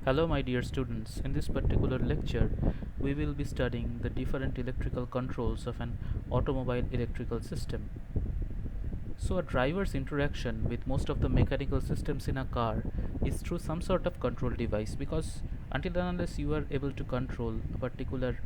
Hello my dear students, in this particular lecture we will be studying the different electrical controls of an automobile electrical system. So a driver's interaction with most of the mechanical systems in a car is through some sort of control device, because until and unless you are able to control a particular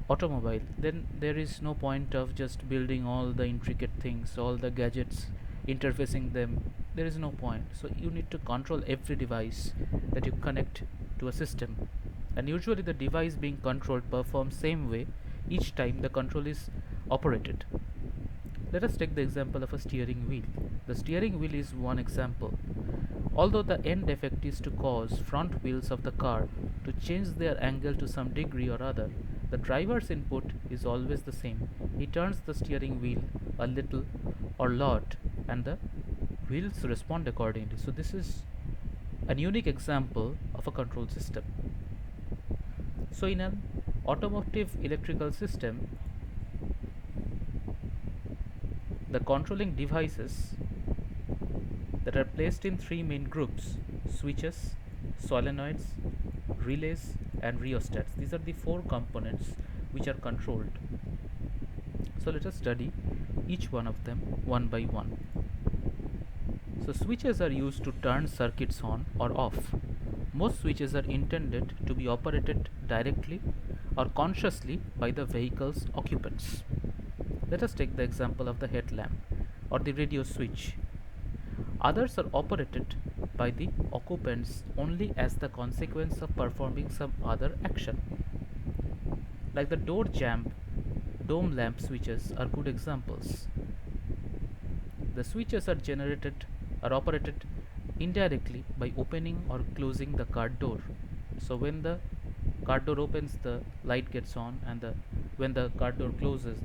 automobile, then there is no point of just building all the intricate things, all the gadgets, interfacing them. There is no point. So you need to control every device that you connect to a system, and usually the device being controlled performs same way each time the control is operated. Let us take the example of a steering wheel. The steering wheel is one example. Although the end effect is to cause front wheels of the car to change their angle to some degree or other, the driver's input is always the same. He turns the steering wheel a little or lot, and the wheels respond accordingly. So this is a unique example of a control system. So in an automotive electrical system, the controlling devices that are placed in three main groups: switches, solenoids, relays, and rheostats. These are the four components which are controlled. So let us study each one of them one by one. So switches are used to turn circuits on or off. Most switches are intended to be operated directly or consciously by the vehicle's occupants. Let us take the example of the headlamp or the radio switch. Others are operated by the occupants only as the consequence of performing some other action. Like the door jamb, dome lamp switches are good examples. The switches are operated indirectly by opening or closing the car door. So when the car door opens, the light gets on, and when the car door closes,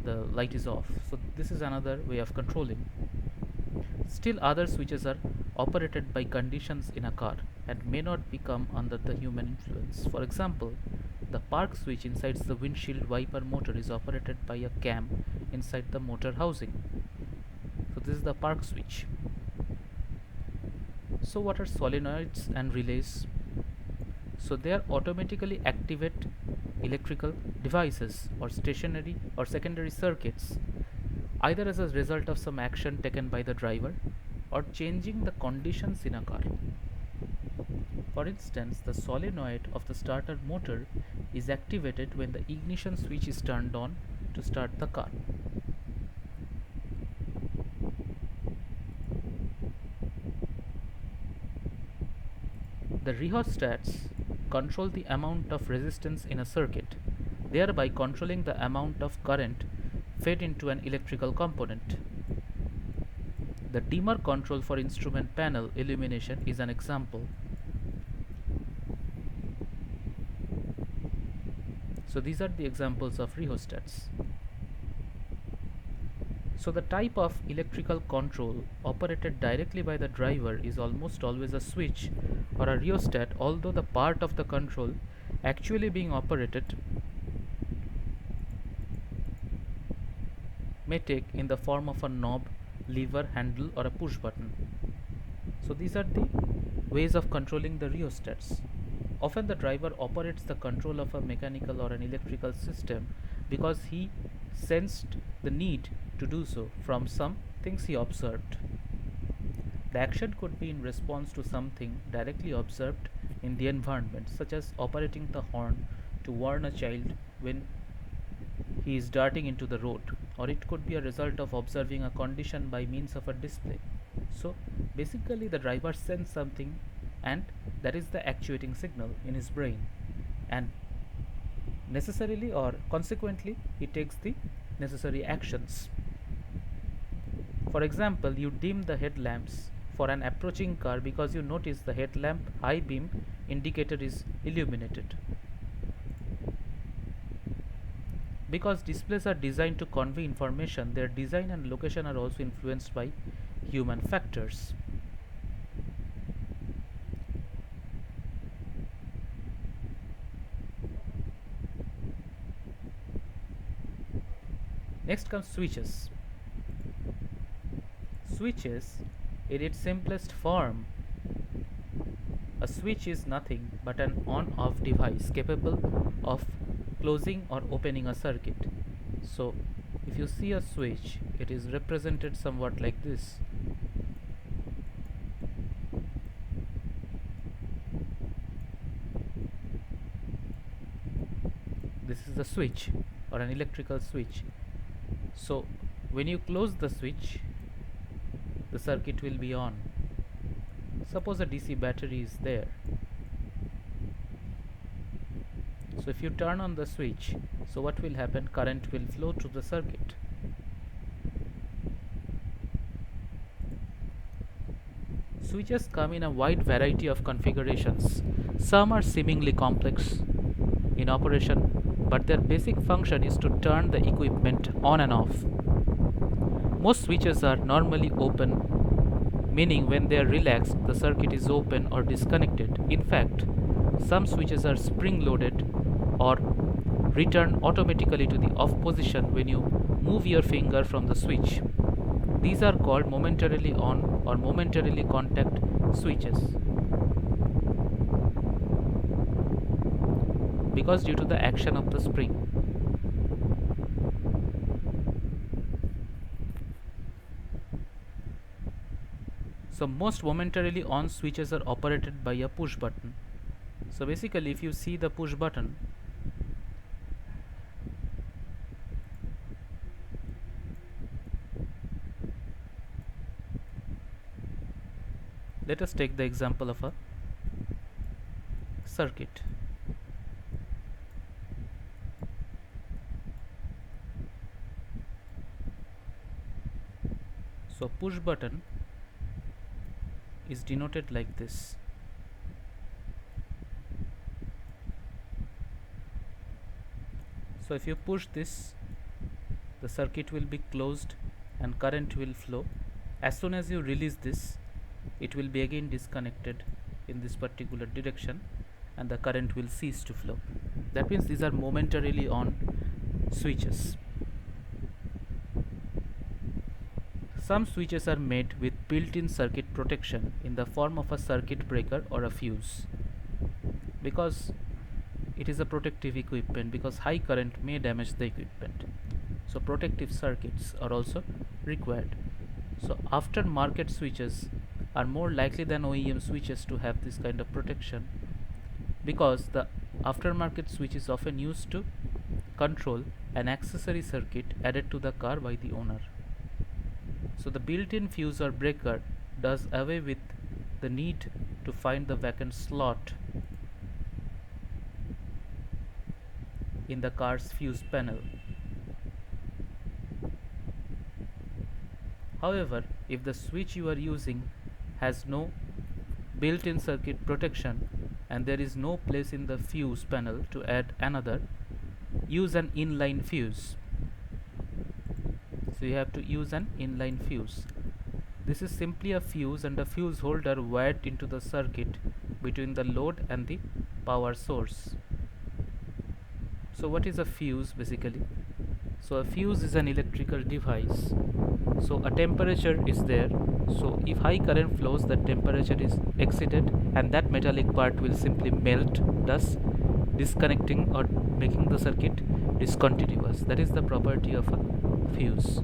the light is off. So this is another way of controlling. Still, other switches are operated by conditions in a car and may not become under the human influence. For example, the park switch inside the windshield wiper motor is operated by a cam inside the motor housing. So this is the park switch. So what are solenoids and relays? So they are automatically activate electrical devices or stationary or secondary circuits, either as a result of some action taken by the driver or changing the conditions in a car. For instance, the solenoid of the starter motor is activated when the ignition switch is turned on to start the car. The rheostats control the amount of resistance in a circuit, thereby controlling the amount of current fed into an electrical component. The dimmer control for instrument panel illumination is an example. So these are the examples of rheostats. So the type of electrical control operated directly by the driver is almost always a switch or a rheostat, although the part of the control actually being operated may take in the form of a knob, lever, handle, or a push button. So these are the ways of controlling the rheostats. Often the driver operates the control of a mechanical or an electrical system because he sensed the need to do so from some things he observed. The action could be in response to something directly observed in the environment, such as operating the horn to warn a child when he is darting into the road, or it could be a result of observing a condition by means of a display. So basically the driver sends something, and that is the actuating signal in his brain, and necessarily or consequently he takes the necessary actions. For example, you dim the headlamps for an approaching car because you notice the headlamp high beam indicator is illuminated. Because displays are designed to convey information, their design and location are also influenced by human factors. Next comes switches. Switches, in its simplest form, A switch is nothing but an on-off device capable of closing or opening a circuit. So if you see a switch, it is represented somewhat like this. This is a switch or an electrical switch. So when you close the switch, the circuit will be on. Suppose a DC battery is there. So if you turn on the switch, so what will happen? Current will flow through the circuit. Switches come in a wide variety of configurations. Some are seemingly complex in operation, but their basic function is to turn the equipment on and off. Most switches are normally open, meaning when they are relaxed, the circuit is open or disconnected. In fact, some switches are spring-loaded or return automatically to the off position when you move your finger from the switch. These are called momentarily on or momentarily contact switches, because due to the action of the spring. So most momentarily on switches are operated by a push button. So basically, if you see the push button, let us take the example of a circuit. So push button is denoted like this. So if you push this, the circuit will be closed and current will flow. As soon as you release this, it will be again disconnected in this particular direction and the current will cease to flow. That means these are momentarily on switches. Some switches are made with built-in circuit protection in the form of a circuit breaker or a fuse, because it is a protective equipment, because high current may damage the equipment. So protective circuits are also required. So aftermarket switches are more likely than OEM switches to have this kind of protection, because the aftermarket switch is often used to control an accessory circuit added to the car by the owner. So the built-in fuse or breaker does away with the need to find the vacant slot in the car's fuse panel. However, if the switch you are using has no built-in circuit protection and there is no place in the fuse panel to add another, use an inline fuse. So you have to use an inline fuse. This is simply a fuse and a fuse holder wired into the circuit between the load and the power source. So what is a fuse basically? So a fuse is an electrical device. So a temperature is there. So if high current flows, the temperature is exceeded and that metallic part will simply melt, thus disconnecting or making the circuit discontinuous. That is the property of a fuse.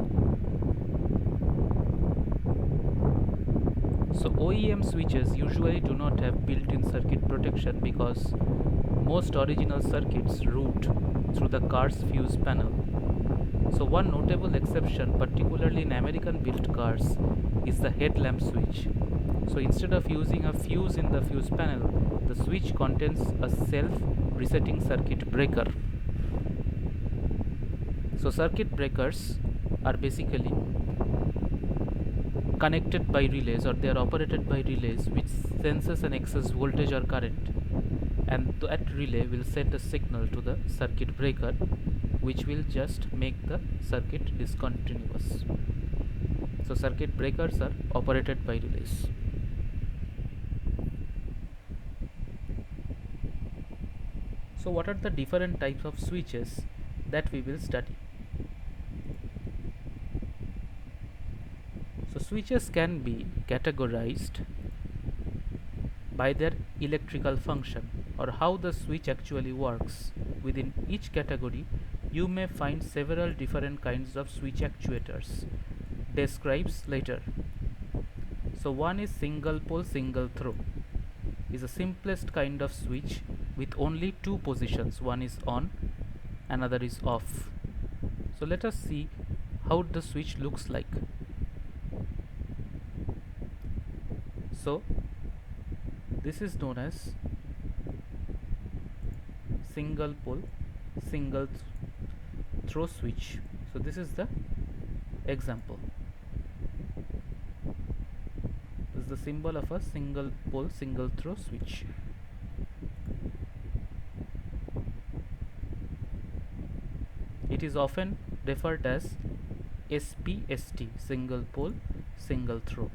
So OEM switches usually do not have built-in circuit protection because most original circuits route through the car's fuse panel. So one notable exception, particularly in American built cars, is the headlamp switch. So instead of using a fuse in the fuse panel, the switch contains a self-resetting circuit breaker. So circuit breakers are basically connected by relays, or they are operated by relays which senses an excess voltage or current, and that relay will send a signal to the circuit breaker which will just make the circuit discontinuous. So circuit breakers are operated by relays. So what are the different types of switches that we will study? So switches can be categorized by their electrical function or how the switch actually works. Within each category, you may find several different kinds of switch actuators. Describes later. So one is single pole single throw, is the simplest kind of switch with only two positions. One is on, another is off. So let us see how the switch looks like. So this is known as single pole single throw switch. So this is the example. This is the symbol of a single pole single throw switch. It is often referred as SPST, single pole single throw.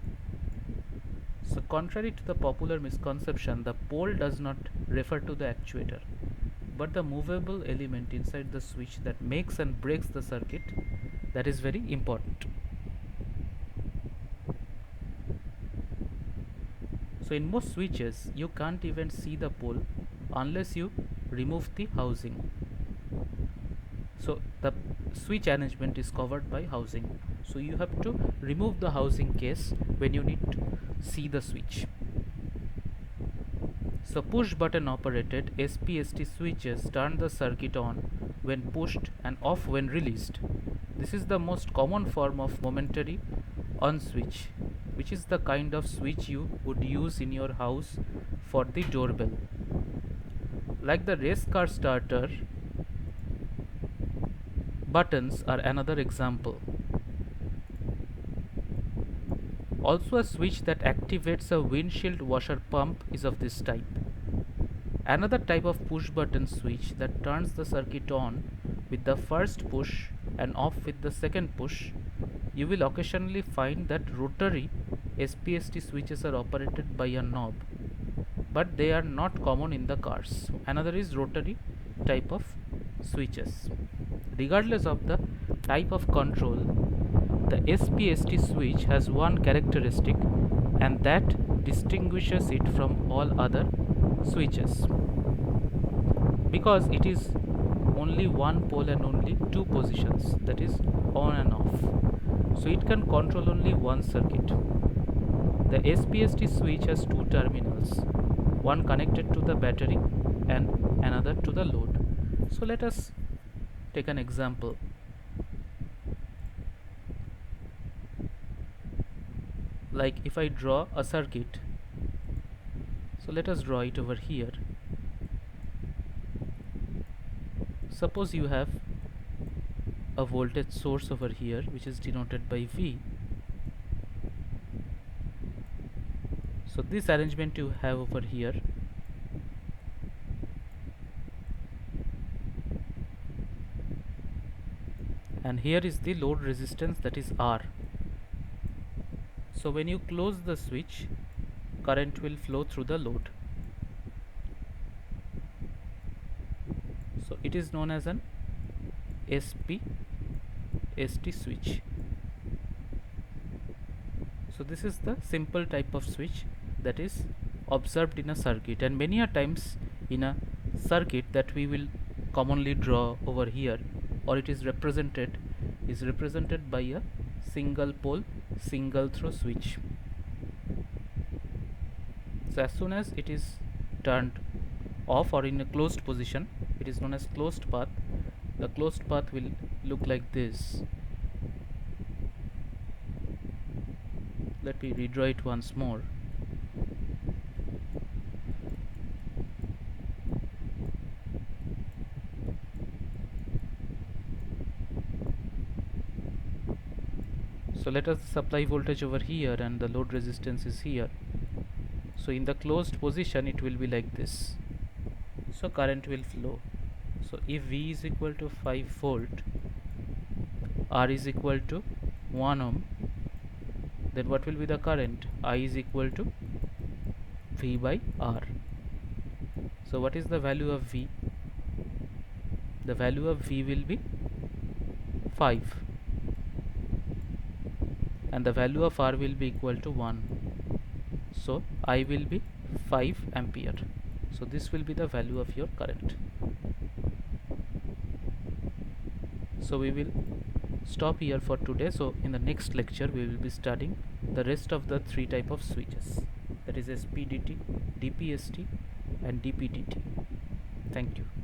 So contrary to the popular misconception, the pole does not refer to the actuator, but the movable element inside the switch that makes and breaks the circuit. That is very important. So in most switches, you can't even see the pole unless you remove the housing. So the switch arrangement is covered by housing. So you have to remove the housing case when you need to see the switch. So push button operated SPST switches turn the circuit on when pushed and off when released. This is the most common form of momentary on switch, which is the kind of switch you would use in your house for the doorbell. Like the race car starter, buttons are another example. Also, a switch that activates a windshield washer pump is of this type. Another type of push button switch that turns the circuit on with the first push and off with the second push. You will occasionally find that rotary SPST switches are operated by a knob, but they are not common in the cars. Another is rotary type of switches. Regardless of the type of control, the SPST switch has one characteristic, and that distinguishes it from all other switches. Because it is only one pole and only two positions, that is on and off. So it can control only one circuit. The SPST switch has two terminals, one connected to the battery and another to the load. So let us take an example. Like if I draw a circuit, so let us draw it over here. Suppose you have a voltage source over here, which is denoted by V. So this arrangement you have over here. And here is the load resistance, that is R. So when you close the switch, current will flow through the load. So it is known as an SPST switch. So this is the simple type of switch that is observed in a circuit, and many a times in a circuit that we will commonly draw over here, or it is represented by a single pole single throw switch. So as soon as it is turned off or in a closed position, it is known as closed path. The closed path will look like this. Let me redraw it once more. So let us supply voltage over here and the load resistance is here. So in the closed position it will be like this. So current will flow. So if V is equal to 5 volt, R is equal to 1 ohm, then what will be the current? I is equal to V by R. So what is the value of V? The value of V will be 5, and the value of R will be equal to 1. So I will be 5 ampere. So this will be the value of your current. So we will stop here for today. So in the next lecture we will be studying the rest of the 3 type of switches, that is SPDT, DPST and DPDT. Thank you.